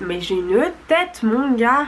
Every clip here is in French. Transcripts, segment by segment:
Mais j'ai une tête, mon gars.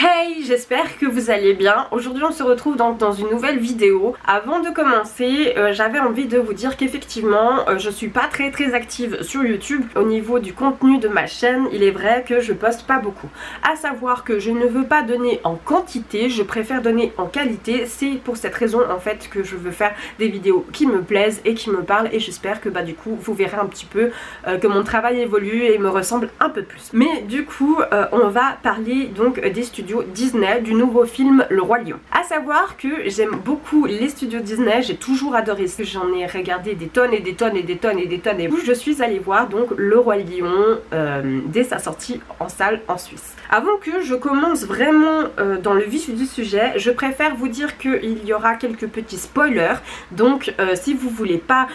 Hey, j'espère que vous allez bien. Aujourd'hui on se retrouve donc dans une nouvelle vidéo. Avant de commencer, j'avais envie de vous dire qu'effectivement je suis pas très active sur YouTube. Au niveau du contenu de ma chaîne, il est vrai que je poste pas beaucoup. À savoir que je ne veux pas donner en quantité, je préfère donner en qualité. C'est pour cette raison en fait que je veux faire des vidéos qui me plaisent et qui me parlent. Et j'espère que du coup vous verrez un petit peu que mon travail évolue et me ressemble un peu plus. Mais du coup on va parler donc des studios Disney, du nouveau film Le Roi Lion. À savoir que j'aime beaucoup les studios Disney, j'ai toujours adoré ça, j'en ai regardé des tonnes et des tonnes et des tonnes et des tonnes, et je suis allée voir donc Le Roi Lion dès sa sortie en salle en Suisse. Avant que je commence vraiment dans le vif du sujet, je préfère vous dire qu'il y aura quelques petits spoilers, donc si vous voulez pas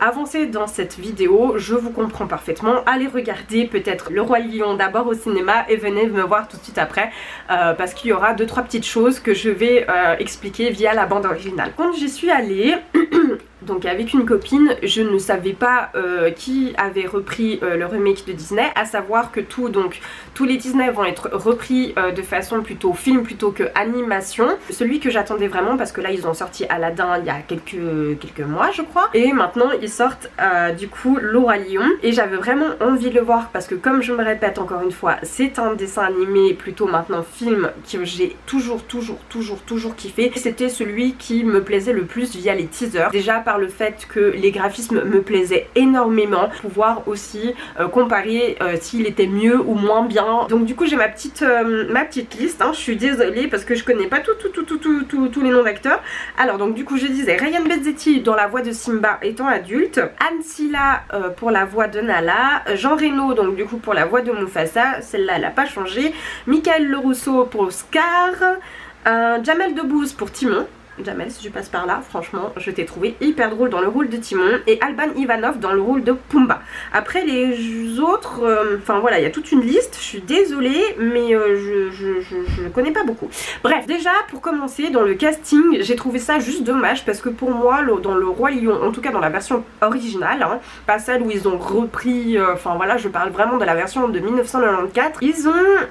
avancer dans cette vidéo, je vous comprends parfaitement. Allez regarder peut-être Le Roi Lion d'abord au cinéma et venez me voir tout de suite après parce qu'il y aura 2-3 petites choses que je vais expliquer via la bande originale. Quand j'y suis allée donc avec une copine, je ne savais pas qui avait repris le remake de Disney, à savoir que tous les Disney vont être repris de façon plutôt film plutôt que animation. Celui que j'attendais vraiment, parce que là ils ont sorti Aladdin il y a quelques mois je crois, et maintenant ils sortent du coup Le Roi Lion, et j'avais vraiment envie de le voir parce que, comme je me répète encore une fois, c'est un dessin animé plutôt maintenant film que j'ai toujours kiffé. C'était celui qui me plaisait le plus via les teasers, déjà par le fait que les graphismes me plaisaient énormément, pouvoir aussi comparer s'il était mieux ou moins bien. Donc du coup j'ai ma petite liste, hein. Je suis désolée parce que je connais pas tous les noms d'acteurs. Alors donc du coup je disais Ryan Benzetti dans la voix de Simba étant adulte, Anne Silla pour la voix de Nala, Jean Reno donc du coup pour la voix de Mufasa, celle-là elle a pas changé, Michael Lerousseau pour Scar, Jamel Debbouze pour Timon. Jamel, si je passe par là, franchement je t'ai trouvé hyper drôle dans le rôle de Timon, et Alban Ivanov dans le rôle de Pumba. Après les autres, enfin voilà, il y a toute une liste, je suis désolée mais je connais pas beaucoup. Bref, déjà pour commencer, dans le casting j'ai trouvé ça juste dommage parce que pour moi dans Le Roi Lion, en tout cas dans la version originale, hein, pas celle où ils ont repris, enfin voilà, je parle vraiment de la version de 1994, ils ont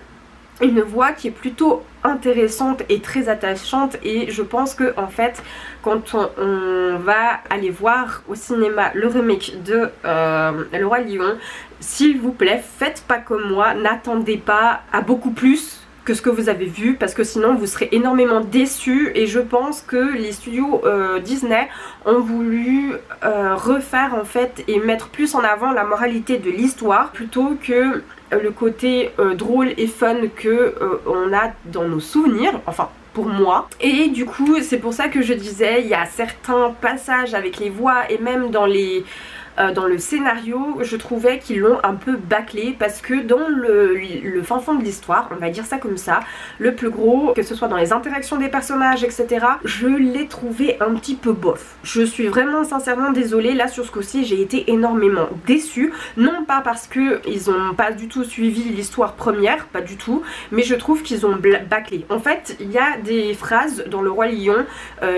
une voix qui est plutôt intéressante et très attachante, et je pense que en fait quand on va aller voir au cinéma le remake de Le Roi Lion, s'il vous plaît faites pas comme moi, n'attendez pas à beaucoup plus que ce que vous avez vu, parce que sinon vous serez énormément déçus. Et je pense que les studios Disney ont voulu refaire en fait et mettre plus en avant la moralité de l'histoire plutôt que le côté drôle et fun que on a dans nos souvenirs, enfin pour moi. Et du coup c'est pour ça que je disais, il y a certains passages avec les voix et même dans le scénario, je trouvais qu'ils l'ont un peu bâclé, parce que dans le fin fond de l'histoire, on va dire ça comme ça, le plus gros, que ce soit dans les interactions des personnages etc, je l'ai trouvé un petit peu bof. Je suis vraiment sincèrement désolée, là sur ce coup-ci j'ai été énormément déçue, non pas parce que ils ont pas du tout suivi l'histoire première, pas du tout, mais je trouve qu'ils ont bâclé. En fait il y a des phrases dans Le Roi Lion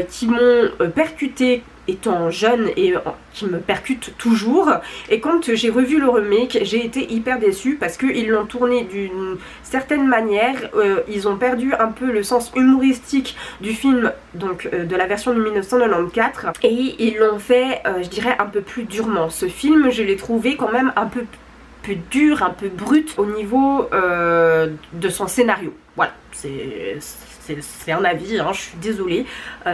qui m'ont percuté étant jeune et qui me percute toujours, et quand j'ai revu le remake j'ai été hyper déçue parce qu'ils l'ont tourné d'une certaine manière, ils ont perdu un peu le sens humoristique du film, donc de la version de 1994, et ils l'ont fait je dirais un peu plus durement. Ce film je l'ai trouvé quand même un peu plus dur, un peu brut au niveau de son scénario. Voilà, c'est un avis, hein, je suis désolée,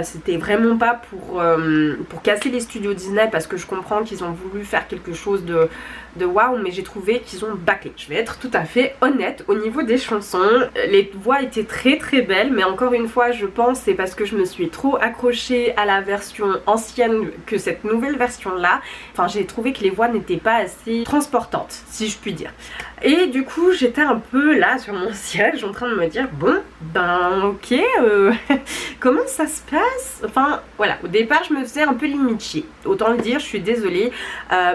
c'était vraiment pas pour casser les studios Disney, parce que je comprends qu'ils ont voulu faire quelque chose de waouh, mais j'ai trouvé qu'ils ont bâclé. Je vais être tout à fait honnête au niveau des chansons, les voix étaient très belles, mais encore une fois je pense c'est parce que je me suis trop accrochée à la version ancienne que cette nouvelle version là, enfin j'ai trouvé que les voix n'étaient pas assez transportantes si je puis dire. Et du coup j'étais un peu là sur mon siège en train de me dire bon, ben ok, comment ça se passe? Enfin voilà, au départ je me faisais un peu limite chier, autant le dire, je suis désolée,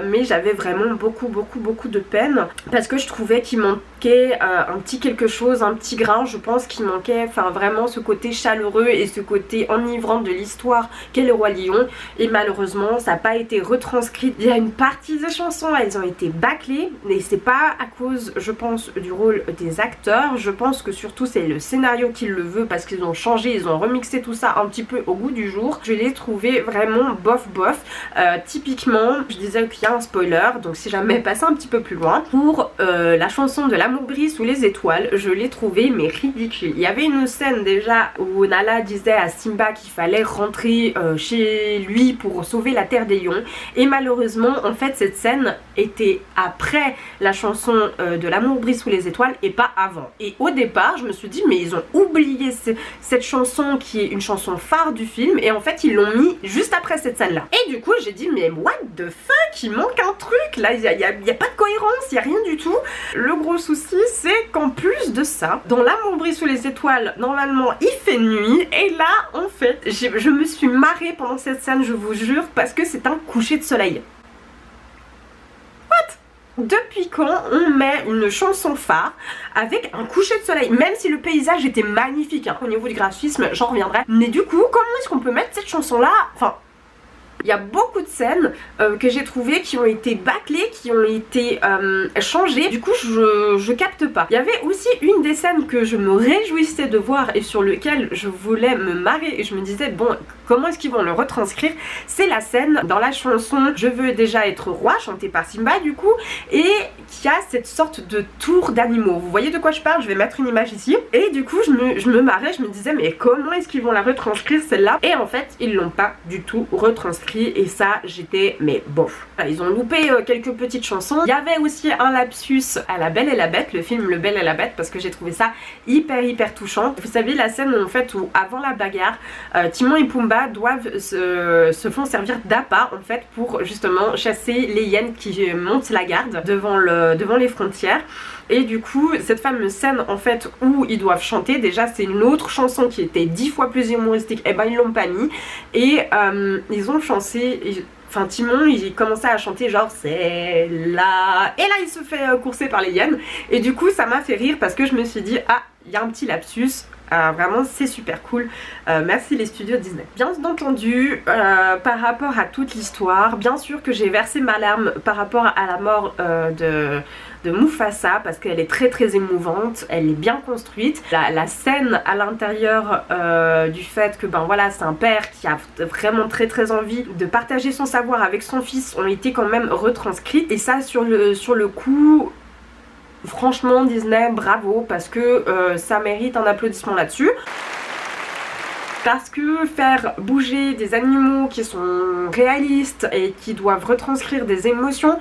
mais j'avais vraiment beaucoup de peine parce que je trouvais qu'il manquait un petit quelque chose, un petit grain. Je pense qu'il manquait enfin vraiment ce côté chaleureux et ce côté enivrant de l'histoire qu'est le Roi Lion, et malheureusement ça n'a pas été retranscrit. Il y a une partie des chansons, elles ont été bâclées, mais c'est pas à cause, je pense, du rôle des acteurs. Je pense que surtout c'est le scénario qui le veut, parce qu'ils ont changé, ils ont remixé tout ça un petit peu au goût du jour. Je l'ai trouvé vraiment bof. Typiquement, je disais qu'il y a un spoiler, donc si jamais passer un petit peu plus loin, pour la chanson de L'amour brille sous les étoiles, je l'ai trouvé mais ridicule. Il y avait une scène déjà où Nala disait à Simba qu'il fallait rentrer chez lui pour sauver la terre des lions, et malheureusement en fait cette scène était après la chanson de L'amour brille sous les étoiles et pas avant. Et au départ je me suis dit mais ils ont oublié cette chanson qui est une chanson phare du film, et en fait ils l'ont mis juste après cette scène là. Et du coup j'ai dit mais what the fuck, il manque un truc là, il y a pas de cohérence, il y a rien du tout. Le gros souci c'est qu'en plus de ça, dans L'amour brille sous les étoiles, normalement il fait nuit, et là en fait je me suis marrée pendant cette scène, je vous jure, parce que c'est un coucher de soleil. Depuis quand on met une chanson phare avec un coucher de soleil? Même si le paysage était magnifique, hein, au niveau du graphisme, j'en reviendrai. Mais du coup, comment est-ce qu'on peut mettre cette chanson-là? Enfin, il y a beaucoup de scènes que j'ai trouvées qui ont été bâclées, qui ont été changées. Du coup, je capte pas. Il y avait aussi une des scènes que je me réjouissais de voir et sur lequel je voulais me marrer. Et je me disais, bon, comment est-ce qu'ils vont le retranscrire? C'est la scène dans la chanson Je veux déjà être roi, chantée par Simba du coup, et qui a cette sorte de tour d'animaux. Vous voyez de quoi je parle? Je vais mettre une image ici. Et du coup, je me marrais, je me disais, mais comment est-ce qu'ils vont la retranscrire celle-là? Et en fait, ils l'ont pas du tout retranscrit. Et ça j'étais mais bof. Ils ont loupé quelques petites chansons. Il y avait aussi un lapsus à La Belle et la Bête, le film Le Belle et la Bête, parce que j'ai trouvé ça hyper touchant. Vous savez la scène en fait où avant la bagarre, Timon et Pumba doivent se font servir d'appât en fait pour justement chasser les hyènes qui montent la garde devant les frontières. Et du coup cette fameuse scène en fait où ils doivent chanter, déjà c'est une autre chanson qui était 10 fois plus humoristique, et ben ils l'ont pas mis, et ils ont chanté, enfin Timon il commençait à chanter genre c'est là, et là il se fait courser par les hyènes, et du coup ça m'a fait rire parce que je me suis dit ah il y a un petit lapsus. Vraiment c'est super cool, merci les studios Disney. Bien entendu par rapport à toute l'histoire, bien sûr que j'ai versé ma larme par rapport à la mort de Mufasa, parce qu'elle est très émouvante, elle est bien construite. La scène à l'intérieur du fait que ben voilà c'est un père qui a vraiment très envie de partager son savoir avec son fils ont été quand même retranscrites, et ça sur le coup franchement Disney bravo, parce que ça mérite un applaudissement là-dessus. Parce que faire bouger des animaux qui sont réalistes et qui doivent retranscrire des émotions,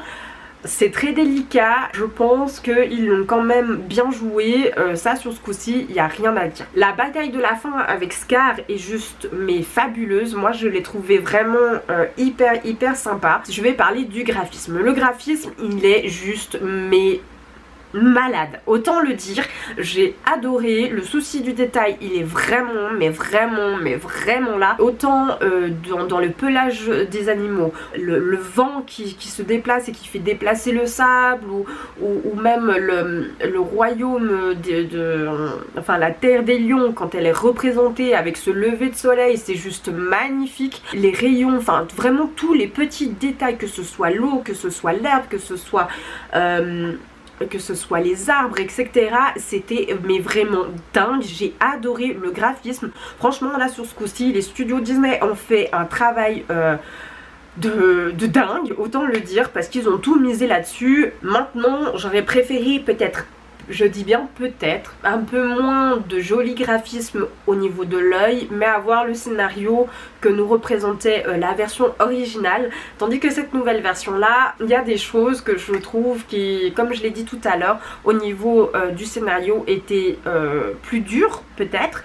c'est très délicat. Je pense qu'ils l'ont quand même bien joué, ça sur ce coup-ci il n'y a rien à dire. La bataille de la fin avec Scar est juste mais fabuleuse, moi je l'ai trouvé vraiment hyper sympa. Je vais parler du graphisme. Le graphisme il est juste mais malade, autant le dire, j'ai adoré, le souci du détail il est vraiment là, autant dans le pelage des animaux, le vent qui se déplace et qui fait déplacer le sable, ou même le royaume enfin la terre des lions quand elle est représentée avec ce lever de soleil, c'est juste magnifique. Les rayons, enfin vraiment tous les petits détails, que ce soit l'eau, que ce soit l'herbe, que ce soit les arbres, etc. C'était mais vraiment dingue, j'ai adoré le graphisme. Franchement là sur ce coup-ci, les studios Disney ont fait un travail de dingue, autant le dire, parce qu'ils ont tout misé là-dessus. Maintenant j'aurais préféré peut-être, je dis bien peut-être, un peu moins de joli graphisme au niveau de l'œil, mais avoir le scénario que nous représentait la version originale, tandis que cette nouvelle version là, il y a des choses que je trouve qui, comme je l'ai dit tout à l'heure, au niveau du scénario étaient plus dures peut-être.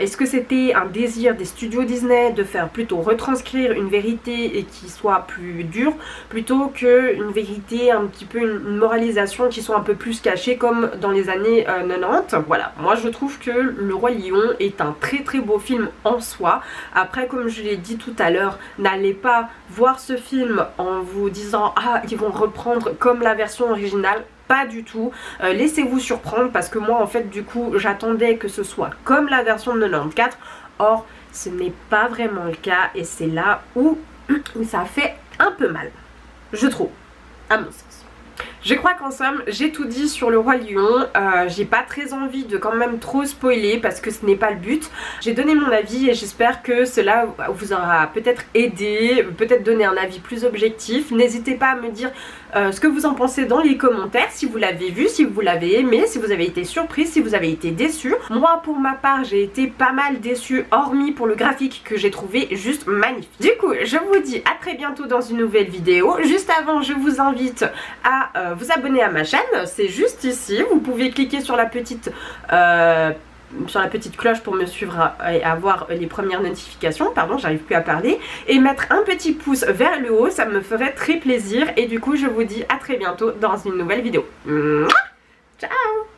Est-ce que c'était un désir des studios Disney de faire plutôt retranscrire une vérité et qui soit plus dure, plutôt qu'une vérité un petit peu, une moralisation qui soit un peu plus cachée, comme dans les années 90. Voilà, moi je trouve que Le Roi Lion est un très beau film en soi. Après, comme je l'ai dit tout à l'heure, n'allez pas voir ce film en vous disant ah, ils vont reprendre comme la version originale. Pas du tout, laissez-vous surprendre parce que moi en fait du coup j'attendais que ce soit comme la version de 94. Or ce n'est pas vraiment le cas et c'est là où ça fait un peu mal, je trouve, à mon sens. Je crois qu'en somme j'ai tout dit sur Le Roi Lion, j'ai pas très envie de quand même trop spoiler parce que ce n'est pas le but. J'ai donné mon avis et j'espère que cela vous aura peut-être aidé, peut-être donné un avis plus objectif. N'hésitez pas à me dire ce que vous en pensez dans les commentaires, si vous l'avez vu, si vous l'avez aimé, si vous avez été surpris, si vous avez été déçu. Moi pour ma part j'ai été pas mal déçue, hormis pour le graphique que j'ai trouvé juste magnifique. Du coup je vous dis à très bientôt dans une nouvelle vidéo. Juste avant je vous invite à vous abonner à ma chaîne, c'est juste ici, vous pouvez cliquer sur la petite cloche pour me suivre et avoir les premières notifications, pardon j'arrive plus à parler, et mettre un petit pouce vers le haut, ça me ferait très plaisir et du coup je vous dis à très bientôt dans une nouvelle vidéo. Mouah.